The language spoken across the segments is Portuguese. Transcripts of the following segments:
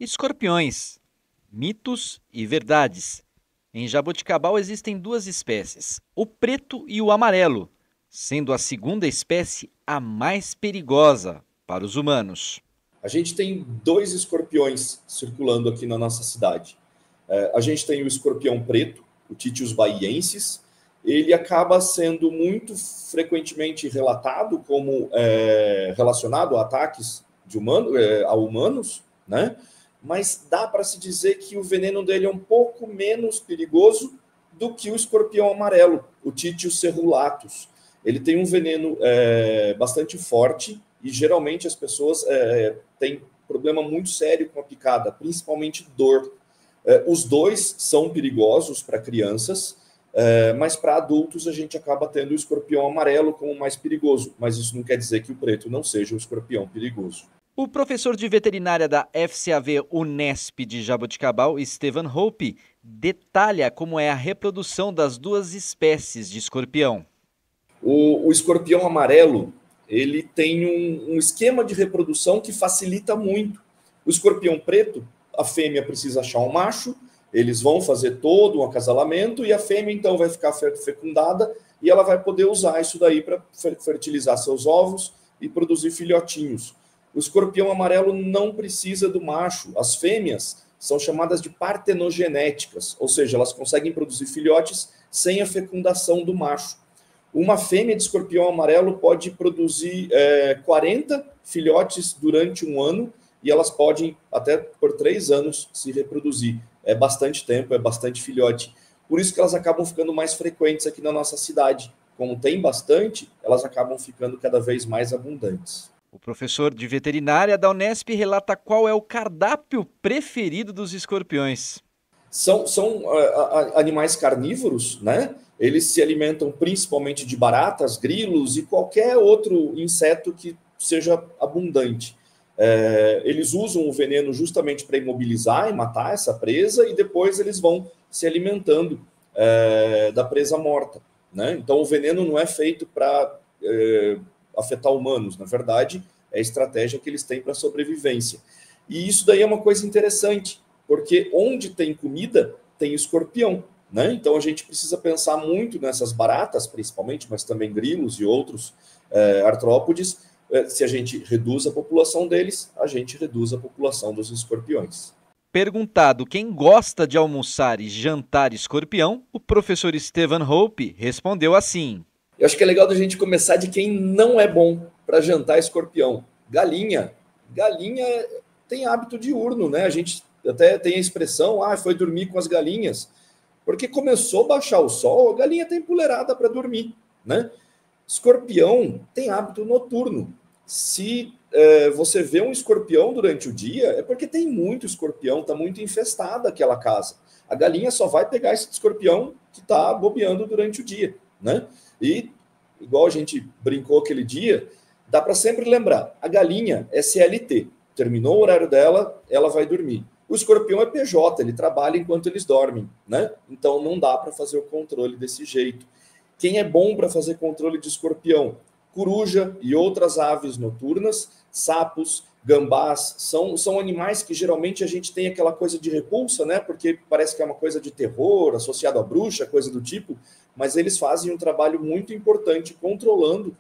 Escorpiões, mitos e verdades. Em Jaboticabal existem duas espécies, o preto e o amarelo, sendo a segunda espécie a mais perigosa para os humanos. A gente tem dois escorpiões circulando aqui na nossa cidade. A gente tem o escorpião preto, o Titius baiensis. Ele acaba sendo muito frequentemente relatado como relacionado a ataques a humanos, né? Mas dá para se dizer que o veneno dele é um pouco menos perigoso do que o escorpião amarelo, o Titius cerulatus. Ele tem um veneno bastante forte e geralmente as pessoas têm problema muito sério com a picada, principalmente dor. Os dois são perigosos para crianças, mas para adultos a gente acaba tendo o escorpião amarelo como mais perigoso, mas isso não quer dizer que o preto não seja um escorpião perigoso. O professor de veterinária da FCAV Unesp de Jaboticabal, Stephen Hope, detalha como é a reprodução das duas espécies de escorpião. O escorpião amarelo, ele tem um esquema de reprodução que facilita muito. O escorpião preto, a fêmea precisa achar um macho, eles vão fazer todo um acasalamento e a fêmea então vai ficar fecundada e ela vai poder usar isso daí para fertilizar seus ovos e produzir filhotinhos. O escorpião amarelo não precisa do macho. As fêmeas são chamadas de partenogenéticas, ou seja, elas conseguem produzir filhotes sem a fecundação do macho. Uma fêmea de escorpião amarelo pode produzir 40 filhotes durante um ano e elas podem, até por 3 anos, se reproduzir. É bastante tempo, é bastante filhote. Por isso que elas acabam ficando mais frequentes aqui na nossa cidade. Como tem bastante, elas acabam ficando cada vez mais abundantes. O professor de veterinária da Unesp relata qual é o cardápio preferido dos escorpiões. São animais carnívoros, né? Eles se alimentam principalmente de baratas, grilos e qualquer outro inseto que seja abundante. Eles usam o veneno justamente para imobilizar e matar essa presa e depois eles vão se alimentando da presa morta, né? Então o veneno não é feito para afetar humanos, na verdade é a estratégia que eles têm para sobrevivência. E isso daí é uma coisa interessante, porque onde tem comida, tem escorpião, né? Então a gente precisa pensar muito nessas baratas, principalmente, mas também grilos e outros artrópodes. Se a gente reduz a população deles, a gente reduz a população dos escorpiões. Perguntado quem gosta de almoçar e jantar escorpião, o professor Stephen Hope respondeu assim: eu acho que é legal da gente começar de quem não é bom para jantar escorpião. Galinha. Galinha tem hábito diurno, né? A gente até tem a expressão, foi dormir com as galinhas. Porque começou a baixar o sol, a galinha tem puleirada para dormir, né? Escorpião tem hábito noturno. Se você vê um escorpião durante o dia, é porque tem muito escorpião, está muito infestada aquela casa. A galinha só vai pegar esse escorpião que está bobeando durante o dia, né? E, igual a gente brincou aquele dia, dá para sempre lembrar, a galinha é CLT, terminou o horário dela, ela vai dormir. O escorpião é PJ, ele trabalha enquanto eles dormem, né? Então não dá para fazer o controle desse jeito. Quem é bom para fazer controle de escorpião? Coruja e outras aves noturnas, sapos, gambás, são animais que geralmente a gente tem aquela coisa de repulsa, né? Porque parece que é uma coisa de terror, associado à bruxa, coisa do tipo, mas eles fazem um trabalho muito importante controlando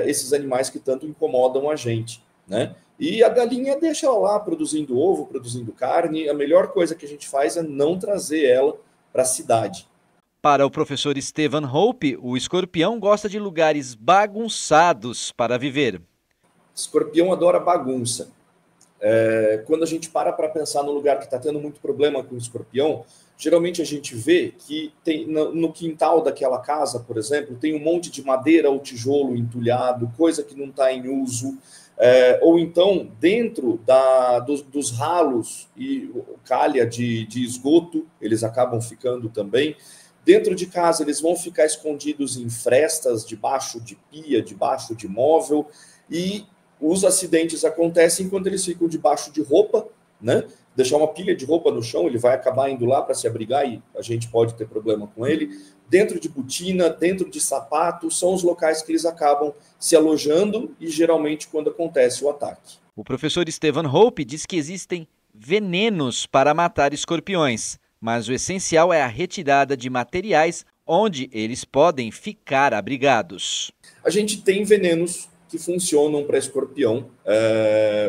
esses animais que tanto incomodam a gente, né? E a galinha deixa ela lá produzindo ovo, produzindo carne. A melhor coisa que a gente faz é não trazer ela para a cidade. Para o professor Stephen Hope, o escorpião gosta de lugares bagunçados para viver. Escorpião adora bagunça. Quando a gente para pensar no lugar que está tendo muito problema com o escorpião, geralmente a gente vê que tem, no quintal daquela casa, por exemplo, tem um monte de madeira ou tijolo entulhado, coisa que não está em uso, ou então dentro dos ralos e calha de esgoto, eles acabam ficando também. Dentro de casa, eles vão ficar escondidos em frestas, debaixo de pia, debaixo de móvel, e os acidentes acontecem quando eles ficam debaixo de roupa, né? Deixar uma pilha de roupa no chão, ele vai acabar indo lá para se abrigar e a gente pode ter problema com ele. Dentro de botina, dentro de sapato, são os locais que eles acabam se alojando e geralmente quando acontece o ataque. O professor Stephen Hope diz que existem venenos para matar escorpiões, mas o essencial é a retirada de materiais onde eles podem ficar abrigados. A gente tem venenos que funcionam para escorpião.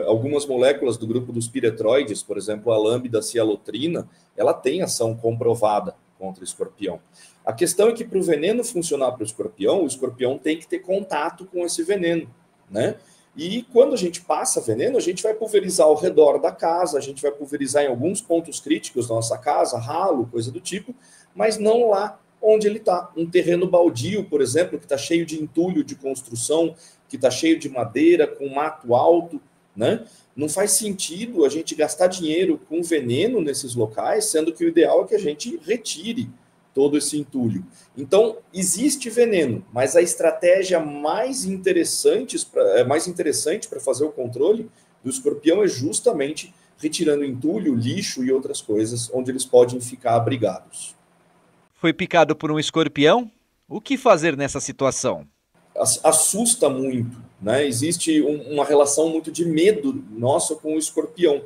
Algumas moléculas do grupo dos piretroides, por exemplo, a lambda-cialotrina, ela tem ação comprovada contra escorpião. A questão é que para o veneno funcionar para o escorpião tem que ter contato com esse veneno, né? E quando a gente passa veneno, a gente vai pulverizar ao redor da casa, a gente vai pulverizar em alguns pontos críticos da nossa casa, ralo, coisa do tipo, mas não lá onde ele está. Um terreno baldio, por exemplo, que está cheio de entulho de construção, que está cheio de madeira, com mato alto, né? Não faz sentido a gente gastar dinheiro com veneno nesses locais, sendo que o ideal é que a gente retire todo esse entulho. Então, existe veneno, mas a estratégia mais interessante para fazer o controle do escorpião é justamente retirando entulho, lixo e outras coisas onde eles podem ficar abrigados. Foi picado por um escorpião? O que fazer nessa situação? Assusta muito, né? Existe uma relação muito de medo nossa com o escorpião.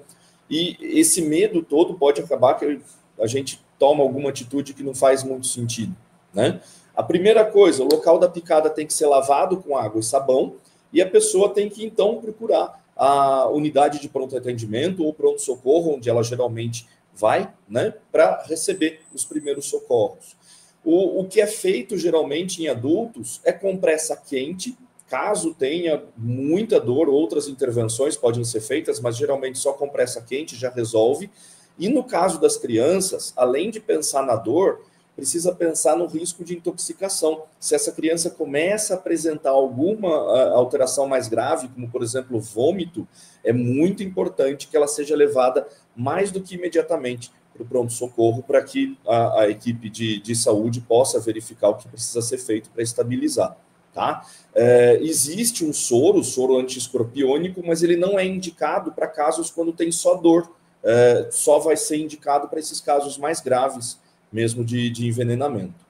E esse medo todo pode acabar que a gente toma alguma atitude que não faz muito sentido, né? A primeira coisa, o local da picada tem que ser lavado com água e sabão e a pessoa tem que, então, procurar a unidade de pronto atendimento ou pronto-socorro, onde ela geralmente vai, né, para receber os primeiros socorros. O que é feito geralmente em adultos é compressa quente, caso tenha muita dor, outras intervenções podem ser feitas, mas geralmente só compressa quente já resolve. E no caso das crianças, além de pensar na dor, precisa pensar no risco de intoxicação. Se essa criança começa a apresentar alguma alteração mais grave, como por exemplo vômito, é muito importante que ela seja levada mais do que imediatamente para o pronto-socorro, para que a equipe de saúde possa verificar o que precisa ser feito para estabilizar. Tá? Existe um soro anti-escorpiônico, mas ele não é indicado para casos quando tem só dor. Só vai ser indicado para esses casos mais graves mesmo de envenenamento.